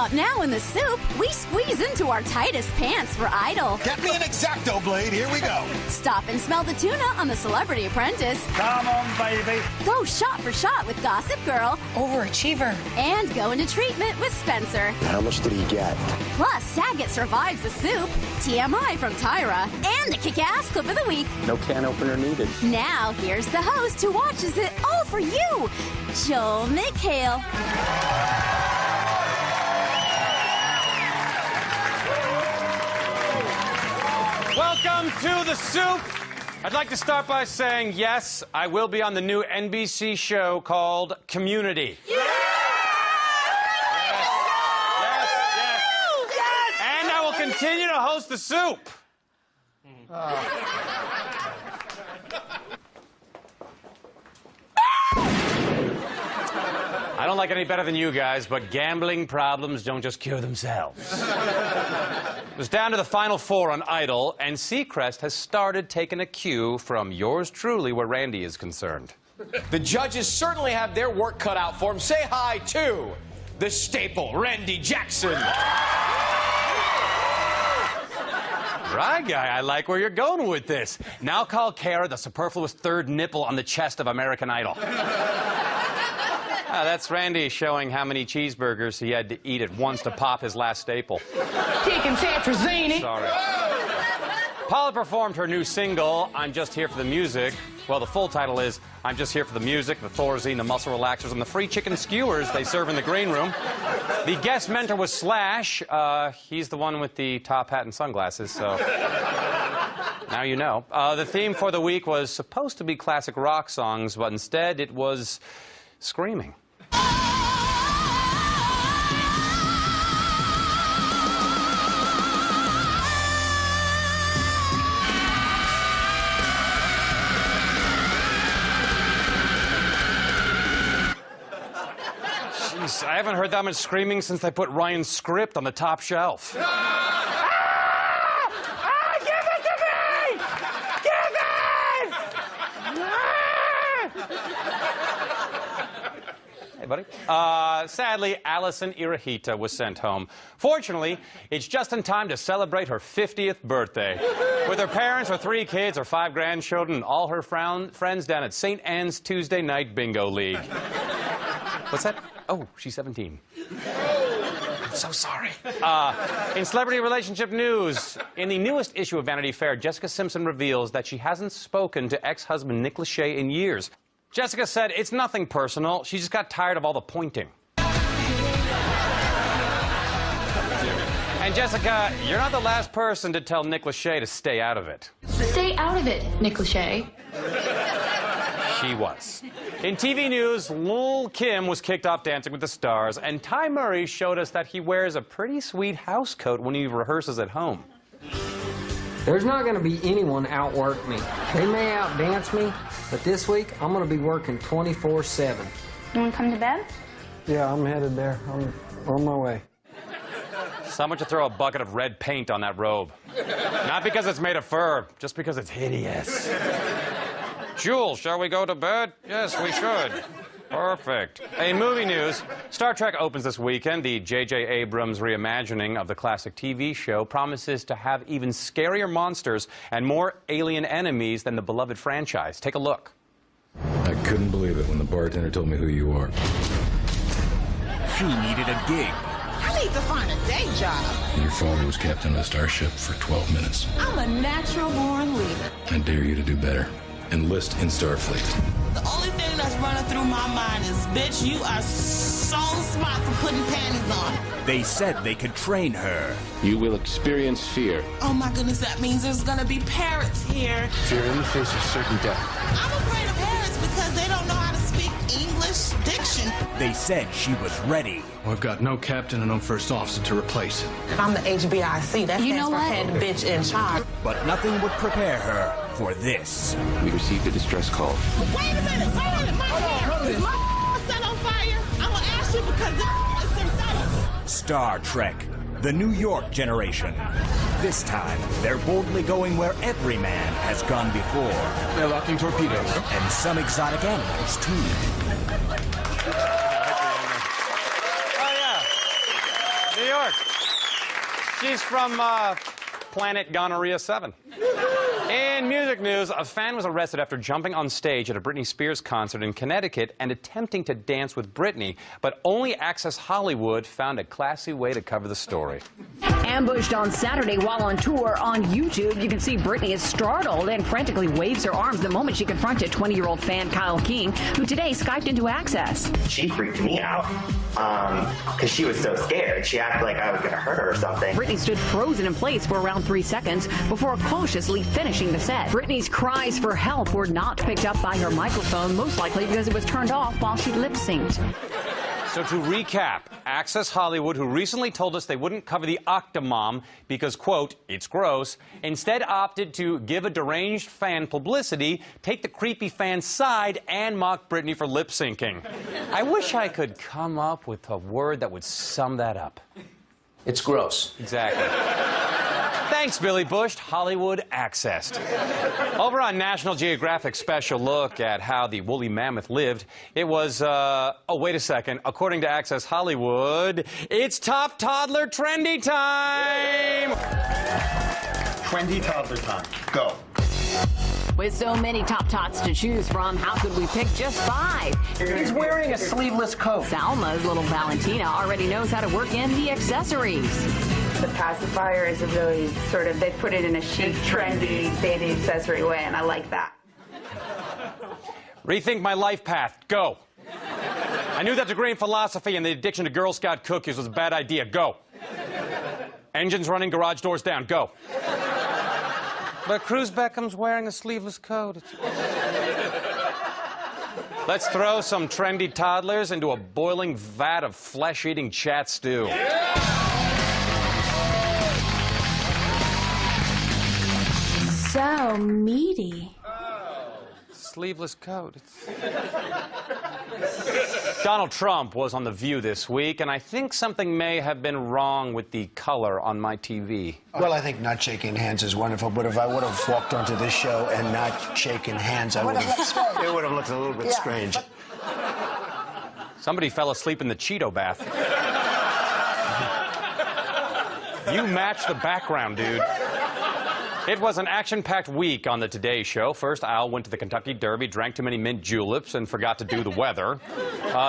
about now in the soup, we squeeze into our tightest pants for Idol. Get me an X-Acto blade, here we go. Stop and smell the tuna on The Celebrity Apprentice. Come on, baby. Go shot for shot with Gossip Girl. Overachiever. And go into treatment with Spencer. How much did he get? Plus, Saget survives the soup, TMI from Tyra, and the kick-ass clip of the week. No can opener needed. Now, here's the host who watches it all for you, Joel McHale. Welcome to the soup. I'd like to start by saying, yes, I will be on the new NBC show called Community. Yeah! Yes. And I will continue to host the soup. I don't like it any better than you guys, but gambling problems don't just cure themselves. It was down to the final four on Idol, and Seacrest has started taking a cue from yours truly where Randy is concerned. The judges certainly have their work cut out for them. Say hi to the staple, Randy Jackson. Right, guy, I like where you're going with this. Now call Kara the superfluous third nipple on the chest of American Idol. That's Randy showing how many cheeseburgers he had to eat at once to pop his last staple. Chicken tetrazzini. Sorry. Paula performed her new single, I'm Just Here for the Music. Well, the full title is I'm Just Here for the Music, the Thorazine, the muscle relaxers, and the free chicken skewers they serve in the green room. The guest mentor was Slash. He's the one with the top hat and sunglasses, so now you know. The theme for the week was supposed to be classic rock songs, but instead it was screaming. Jeez, I haven't heard that much screaming since they put Ryan's script on the top shelf. Give it to me! Give it! Hey, buddy. Sadly, Allison Irahita was sent home. Fortunately, it's just in time to celebrate her 50th birthday. With her parents, her 3 kids, her 5 grandchildren, and all her friends down at St. Anne's Tuesday Night Bingo League. What's that? Oh, she's 17. I'm so sorry. In celebrity relationship news, in the newest issue of Vanity Fair, Jessica Simpson reveals that she hasn't spoken to ex-husband Nick Lachey in years. Jessica said it's nothing personal. She just got tired of all the pointing. And Jessica, you're not the last person to tell Nick Lachey to stay out of it. Stay out of it, Nick Lachey. She was. In TV news, Lil Kim was kicked off Dancing with the Stars, and Ty Murray showed us that he wears a pretty sweet house coat when he rehearses at home. There's not going to be anyone outwork me. They may outdance me, but this week I'm going to be working 24/7. You want to come to bed? Yeah, I'm headed there. I'm on my way. Someone should throw a bucket of red paint on that robe. Not because it's made of fur, just because it's hideous. Jules, shall we go to bed? Yes, we should. Perfect. In movie news, Star Trek opens this weekend. The J.J. Abrams reimagining of the classic TV show promises to have even scarier monsters and more alien enemies than the beloved franchise. Take a look. I couldn't believe it when the bartender told me who you are. She needed a gig. I need to find a day job. Your father was captain of a starship for 12 minutes. I'm a natural-born leader. I dare you to do better. Enlist in Starfleet. The only thing that's running through my mind is, bitch, you are so smart for putting panties on. They said they could train her. You will experience fear. Oh my goodness, that means there's gonna be parrots here. Fear in the face of certain death. I'm afraid of parrots because they don't know how to speak English diction. They said she was ready. Well, I've got no captain and no first officer to replace him. I'm the HBIC. That stands for head bitch in charge. But nothing would prepare her for this. We received a distress call. Wait a minute, my hair is my set on fire. I'm gonna ask you because this is synthetic. Star Trek, the New York generation. This time, they're boldly going where every man has gone before. They're locking torpedoes. And some exotic animals, too. Oh, yeah. York. She's from Planet Gonorrhea 7. In music news, a fan was arrested after jumping on stage at a Britney Spears concert in Connecticut and attempting to dance with Britney, but only Access Hollywood found a classy way to cover the story. Ambushed on Saturday while on tour on YouTube, you can see Britney is startled and frantically waves her arms the moment she confronted 20-year-old fan Kyle King, who today Skyped into Access. She freaked me out because she was so scared. She acted like I was going to hurt her or something. Britney stood frozen in place for around 3 seconds before cautiously finishing the set. Britney's cries for help were not picked up by her microphone, most likely because it was turned off while she lip-synced. So to recap, Access Hollywood, who recently told us they wouldn't cover the Octomom because, quote, it's gross, instead opted to give a deranged fan publicity, take the creepy fan's side, and mock Britney for lip-syncing. I wish I could come up with a word that would sum that up. It's gross. Exactly. Thanks, Billy Bush. Hollywood accessed. Over on National Geographic's special look at how the woolly mammoth lived, it was, oh, wait a second. According to Access Hollywood, it's top toddler trendy time! Trendy toddler time. Go. With so many top tots to choose from, how could we pick just 5? He's wearing a sleeveless coat. Salma's little Valentina already knows how to work in the accessories. The pacifier is a really sort of, they put it in a chic, trendy, baby accessory way, and I like that. Rethink my life path. Go. I knew that degree in philosophy and the addiction to Girl Scout cookies was a bad idea. Go. Engines running, garage doors down. Go. But Cruz Beckham's wearing a sleeveless coat. Let's throw some trendy toddlers into a boiling vat of flesh-eating chat stew. So meaty. Sleeveless coat. Donald Trump was on The View this week, and I think something may have been wrong with the color on my TV. Well, I think not shaking hands is wonderful, but if I would have walked onto this show and not shaken hands, it would have looked a little bit strange. Somebody fell asleep in the Cheeto bath. You match the background, dude. It was an action-packed week on the Today Show. First, Al went to the Kentucky Derby, drank too many mint juleps, and forgot to do the weather.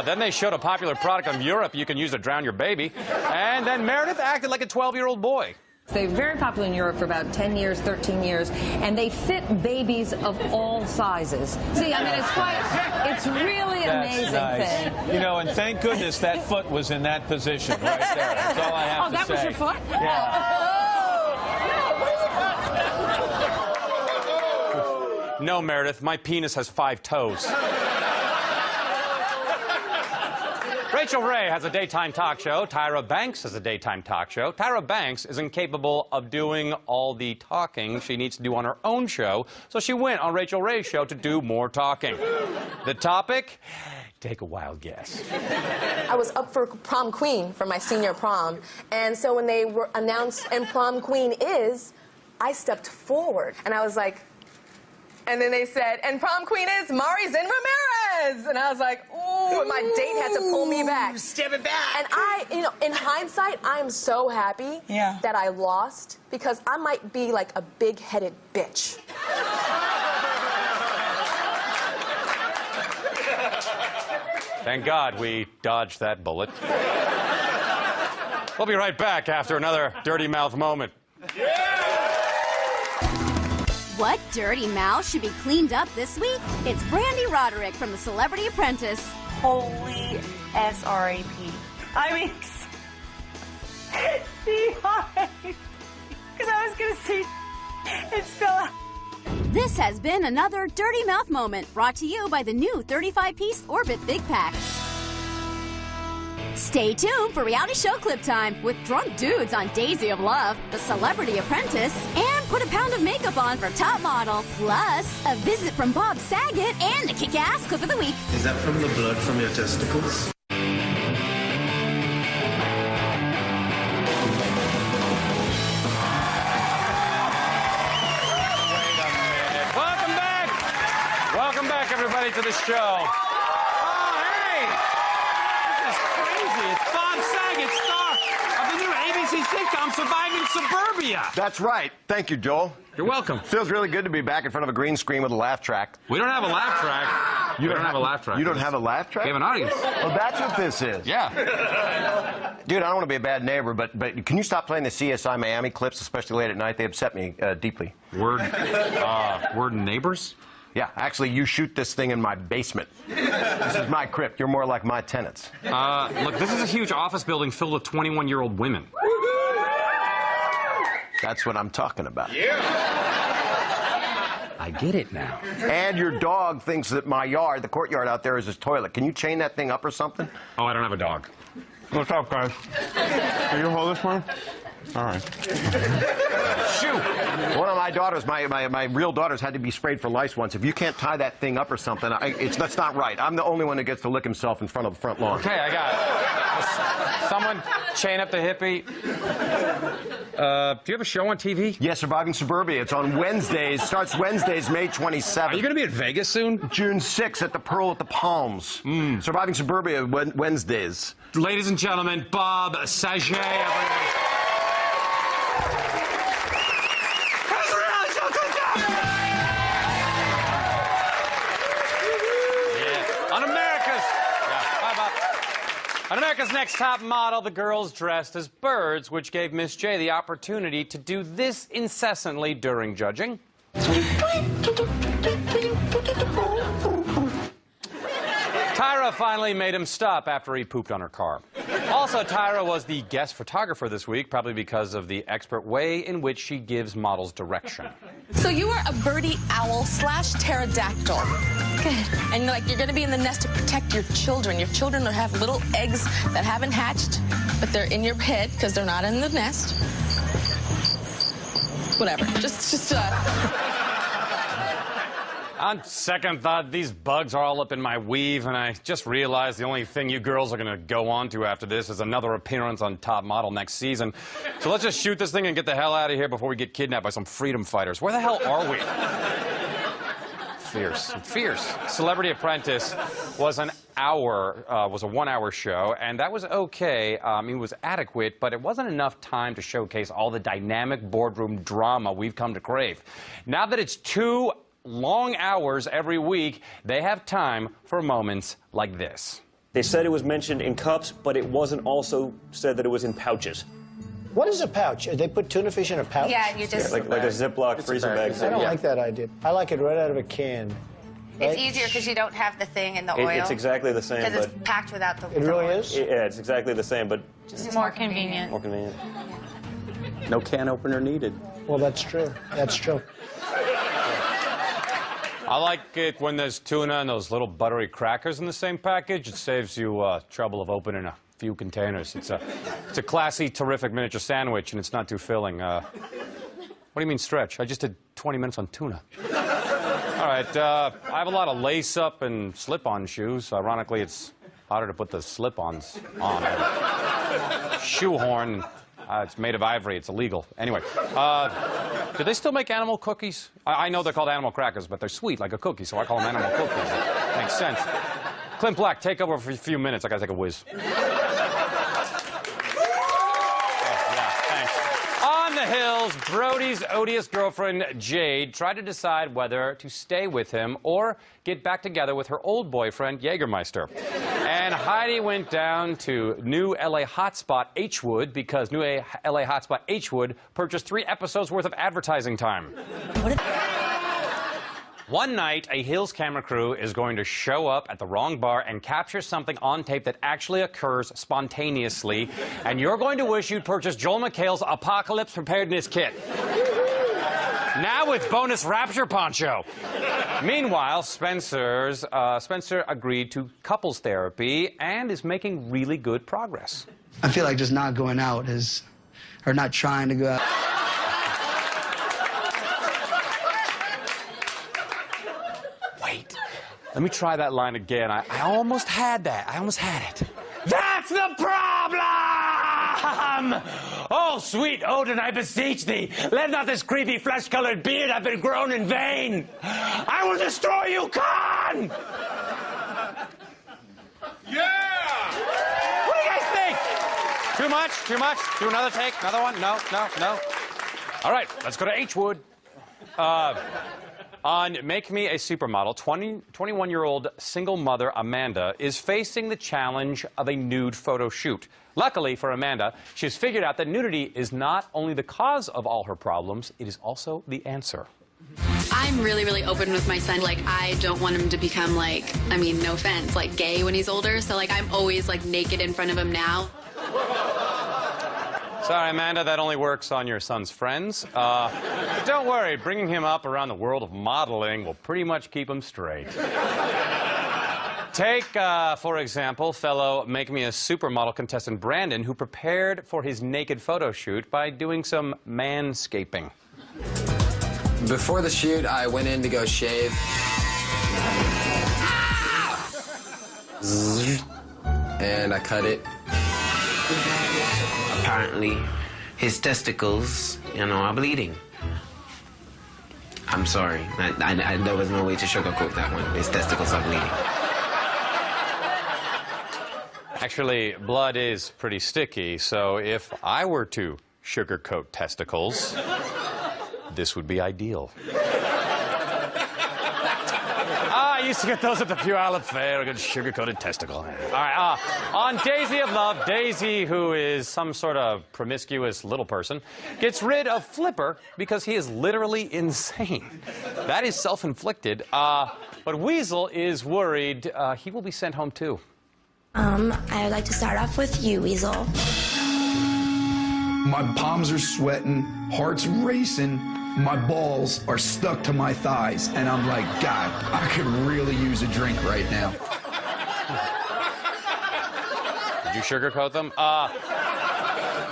Then they showed a popular product from Europe you can use to drown your baby. And then Meredith acted like a 12-year-old boy. They're very popular in Europe for about 10 years, 13 years, and they fit babies of all sizes. See, I mean, it's really an amazing thing. You know, and thank goodness that foot was in that position right there. That's all I have to say. Oh, that was your foot? Yeah. No, Meredith, my penis has 5 toes. Rachel Ray has a daytime talk show. Tyra Banks has a daytime talk show. Tyra Banks is incapable of doing all the talking she needs to do on her own show, so she went on Rachel Ray's show to do more talking. The topic? Take a wild guess. I was up for prom queen for my senior prom, and so when they were announced and prom queen is, I stepped forward, and I was like, and then they said, and prom queen is Mari Zin Ramirez. And I was like, ooh, and my date had to pull me back. Step it back. And I, you know, in hindsight, I am so happy that I lost because I might be like a big-headed bitch. Thank God we dodged that bullet. We'll be right back after another dirty mouth moment. What dirty mouth should be cleaned up this week? It's Brandy Roderick from The Celebrity Apprentice. Holy S-R-A-P. I mean, because I was going to say it spelled. This has been another Dirty Mouth Moment, brought to you by the new 35-piece Orbit Big Pack. Stay tuned for reality show clip time with drunk dudes on Daisy of Love, The Celebrity Apprentice, and put a pound of makeup on for Top Model. Plus, a visit from Bob Saget and the kick-ass clip of the week. Is that from the blood from your testicles? Welcome back, everybody, to the show. Oh, hey! This is crazy. It's Bob Saget, star of the new Surviving Suburbia. That's right. Thank you, Joel. You're welcome. Feels really good to be back in front of a green screen with a laugh track. We don't have a laugh track. You don't have a laugh track. You don't have a laugh track? We have an audience. Well, that's what this is. Yeah. Dude, I don't want to be a bad neighbor, but can you stop playing the CSI Miami clips, especially late at night? They upset me deeply. Word neighbors? Yeah, actually, you shoot this thing in my basement. This is my crypt. You're more like my tenants. Look, this is a huge office building filled with 21-year-old women. That's what I'm talking about. Yeah. I get it now. And your dog thinks that my yard, the courtyard out there, is his toilet. Can you chain that thing up or something? Oh, I don't have a dog. What's up, guys? Can you hold this one? All right. Shoot! One of my daughters, my real daughters, had to be sprayed for lice once. If you can't tie that thing up or something, that's not right. I'm the only one that gets to lick himself in front of the front lawn. Okay, I got it. Someone chain up the hippie. Do you have a show on TV? Yeah, Surviving Suburbia. It's on Wednesdays. Starts Wednesdays, May 27th. Are you going to be at Vegas soon? June 6th at the Pearl at the Palms. Surviving Suburbia, Wednesdays. Ladies and gentlemen, Bob Saget. On America's Next Top Model, the girls dressed as birds, which gave Miss J the opportunity to do this incessantly during judging. Tyra finally made him stop after he pooped on her car. Also, Tyra was the guest photographer this week, probably because of the expert way in which she gives models direction. So you are a birdie owl / pterodactyl. Good. And you're going to be in the nest to protect your children. Your children will have little eggs that haven't hatched, but they're in your head because they're not in the nest. Whatever. On second thought, these bugs are all up in my weave, and I just realized the only thing you girls are going to go on to after this is another appearance on Top Model next season. So let's just shoot this thing and get the hell out of here before we get kidnapped by some freedom fighters. Where the hell are we? Fierce. Celebrity Apprentice was a 1-hour show, and that was okay. It was adequate, but it wasn't enough time to showcase all the dynamic boardroom drama we've come to crave. Now that it's 2 long hours every week, they have time for moments like this. They said it was mentioned in cups, but it wasn't also said that it was in pouches. What is a pouch? They put tuna fish in a pouch? Yeah, you just... Yeah, like a Ziploc freezer bag. I don't like that idea. I like it right out of a can. Right? It's easier because you don't have the thing in the oil. It's exactly the same, because but... it's packed without the... It really is? Yeah, it's exactly the same, but... Just more convenient. More convenient. No can opener needed. Well, that's true. That's true. I like it when there's tuna and those little buttery crackers in the same package. It saves you trouble of opening a few containers. It's a classy, terrific miniature sandwich, and it's not too filling. What do you mean stretch? I just did 20 minutes on tuna. All right, I have a lot of lace-up and slip-on shoes. Ironically, it's harder to put the slip-ons on. Shoehorn. It's made of ivory. It's illegal. Anyway, do they still make animal cookies? I know they're called animal crackers, but they're sweet like a cookie, so I call them animal cookies. It makes sense. Clint Black, take over for a few minutes. I gotta take a whiz. On the hills, Brody's odious girlfriend, Jade, tried to decide whether to stay with him or get back together with her old boyfriend, Jägermeister. And Heidi went down to new LA hotspot H-Wood because new LA hotspot H-Wood purchased 3 episodes worth of advertising time. One night, a Hills camera crew is going to show up at the wrong bar and capture something on tape that actually occurs spontaneously, and you're going to wish you'd purchased Joel McHale's Apocalypse Preparedness Kit. Now with bonus Rapture poncho. Meanwhile, Spencer agreed to couples therapy and is making really good progress. I feel like just not going out or not trying to go out. Let me try that line again. I almost had that. I almost had it. That's the problem! Oh, sweet Odin, I beseech thee, let not this creepy flesh-colored beard have been grown in vain. I will destroy you, Khan! Yeah! What do you guys think? Too much? Too much? Do another take? Another one? No, no, no. All right, let's go to H. Wood. On Make Me a Supermodel, 21-year-old single mother Amanda is facing the challenge of a nude photo shoot. Luckily for Amanda, she's figured out that nudity is not only the cause of all her problems, it is also the answer. I'm really, really open with my son. Like, I don't want him to become, like, I mean, no offense, like, gay when he's older. So, like, I'm always, like, naked in front of him now. Sorry, Amanda, that only works on your son's friends. Don't worry, bringing him up around the world of modeling will pretty much keep him straight. Take, for example, fellow Make Me a Supermodel contestant Brandon, who prepared for his naked photo shoot by doing some manscaping. Before the shoot, I went in to go shave. And I cut it. Apparently, his testicles, are bleeding. I'm sorry. There was no way to sugarcoat that one. His testicles are bleeding. Actually, blood is pretty sticky, so if I were to sugarcoat testicles, this would be ideal. I used to get those at the Pure Isle Fair, a good sugar-coated testicle. All right, on Daisy of Love, Daisy, who is some sort of promiscuous little person, gets rid of Flipper because he is literally insane. That is self-inflicted, but Weasel is worried he will be sent home, too. I would like to start off with you, Weasel. My palms are sweating, heart's racing, my balls are stuck to my thighs, and I'm like, God, I could really use a drink right now. Did you sugarcoat them?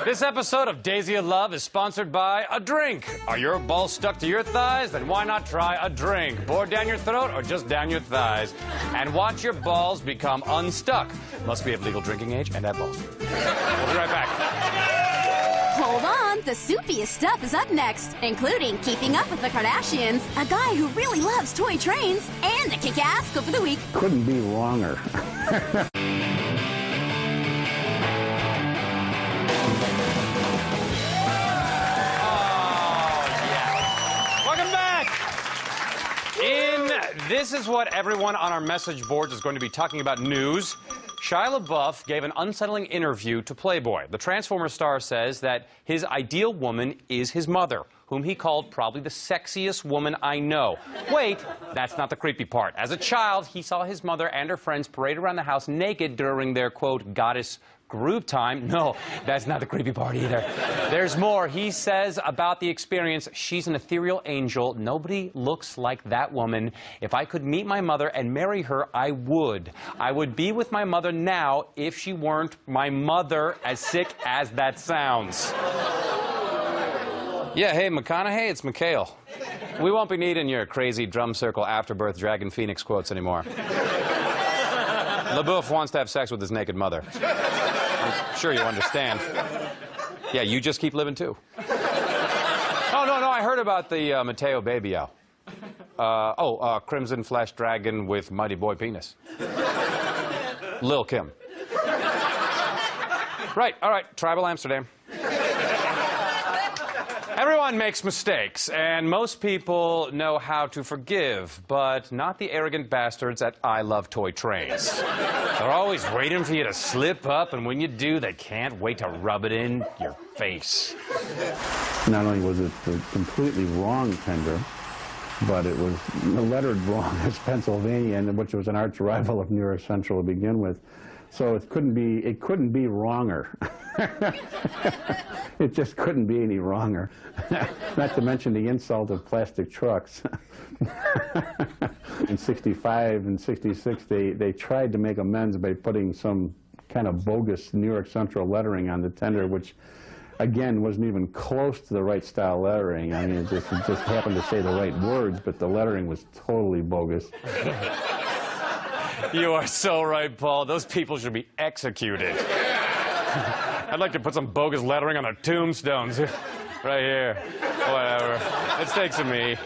This episode of Daisy of Love is sponsored by a drink. Are your balls stuck to your thighs? Then why not try a drink? Bored down your throat or just down your thighs? And watch your balls become unstuck. Must be of legal drinking age and have balls. We'll be right back. Hold on, the soupiest stuff is up next, including Keeping Up with the Kardashians, a guy who really loves toy trains, and the kick-ass scoop of the week. Couldn't be wronger. Welcome back! This is what everyone on our message boards is going to be talking about news. Shia LaBeouf gave an unsettling interview to Playboy. The Transformers star says that his ideal woman is his mother, whom he called probably the sexiest woman I know. Wait, that's not the creepy part. As a child, he saw his mother and her friends parade around the house naked during their, quote, goddess group time. No, that's not the creepy part either. There's more. He says about the experience, she's an ethereal angel. Nobody looks like that woman. If I could meet my mother and marry her, I would. I would be with my mother now if she weren't my mother, as sick as that sounds. Yeah, hey, McConaughey, it's Mikhail. We won't be needing your crazy drum circle afterbirth Dragon Phoenix quotes anymore. LaBeouf wants to have sex with his naked mother. I'm sure you understand. Yeah, you just keep living, too. Oh, no, I heard about the Mateo baby owl. Crimson Flesh Dragon with Mighty Boy Penis. Lil' Kim. Right, all right, Tribal Amsterdam. Everyone makes mistakes, and most people know how to forgive, but not the arrogant bastards at I Love Toy Trains. They're always waiting for you to slip up, and when you do, they can't wait to rub it in your face. Not only was it the completely wrong tender, but it was lettered wrong as Pennsylvania, and which was an arch rival of New York Central to begin with. So it couldn't be wronger. It just couldn't be any wronger. Not to mention the insult of plastic trucks. In 65 and 66, they tried to make amends by putting some kind of bogus New York Central lettering on the tender, which, again, wasn't even close to the right style lettering. I mean, it just happened to say the right words, but the lettering was totally bogus. You are so right, Paul. Those people should be executed. I'd like to put some bogus lettering on their tombstones. Right here. Whatever. Let's take some me.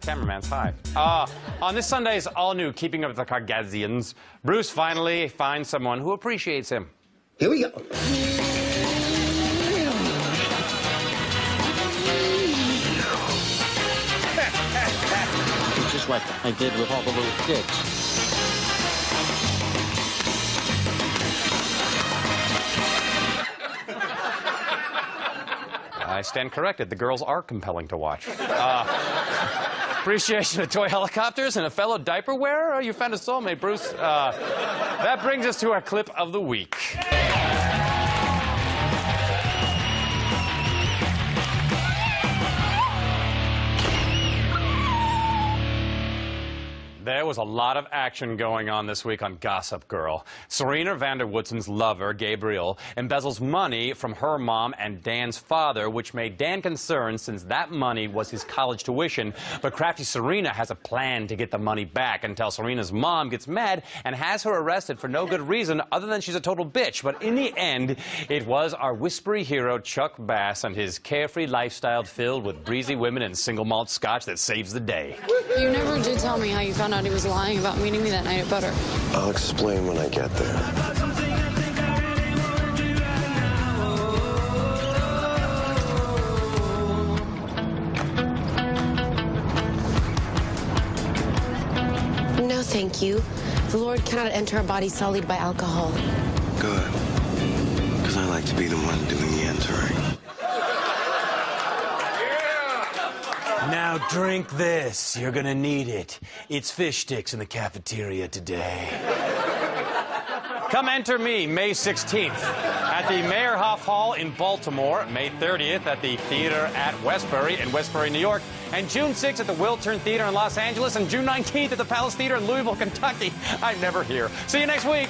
cameraman's high. On this Sunday's all-new Keeping Up with the Kardashians, Bruce finally finds someone who appreciates him. Here we go. Just like I did with all the little kids. I stand corrected. The girls are compelling to watch. Appreciation of toy helicopters and a fellow diaper wearer? Oh, you found a soulmate, Bruce. That brings us to our clip of the week. There was a lot of action going on this week on Gossip Girl. Serena van der Woodsen's lover, Gabriel, embezzles money from her mom and Dan's father, which made Dan concerned since that money was his college tuition. But crafty Serena has a plan to get the money back until Serena's mom gets mad and has her arrested for no good reason other than she's a total bitch. But in the end, it was our whispery hero, Chuck Bass, and his carefree lifestyle filled with breezy women and single malt scotch that saves the day. You never did tell me how you found out he was lying about meeting me that night at Butter. I'll explain when I get there. No, thank you. The Lord cannot enter a body sullied by alcohol. Good. Because I like to be the one doing the entering. Now drink this. You're gonna need it. It's fish sticks in the cafeteria today. Come enter me May 16th at the Meyerhoff Hall in Baltimore, May 30th at the Theater at Westbury in Westbury, New York, and June 6th at the Wiltern Theater in Los Angeles, and June 19th at the Palace Theater in Louisville, Kentucky. I'm never here. See you next week.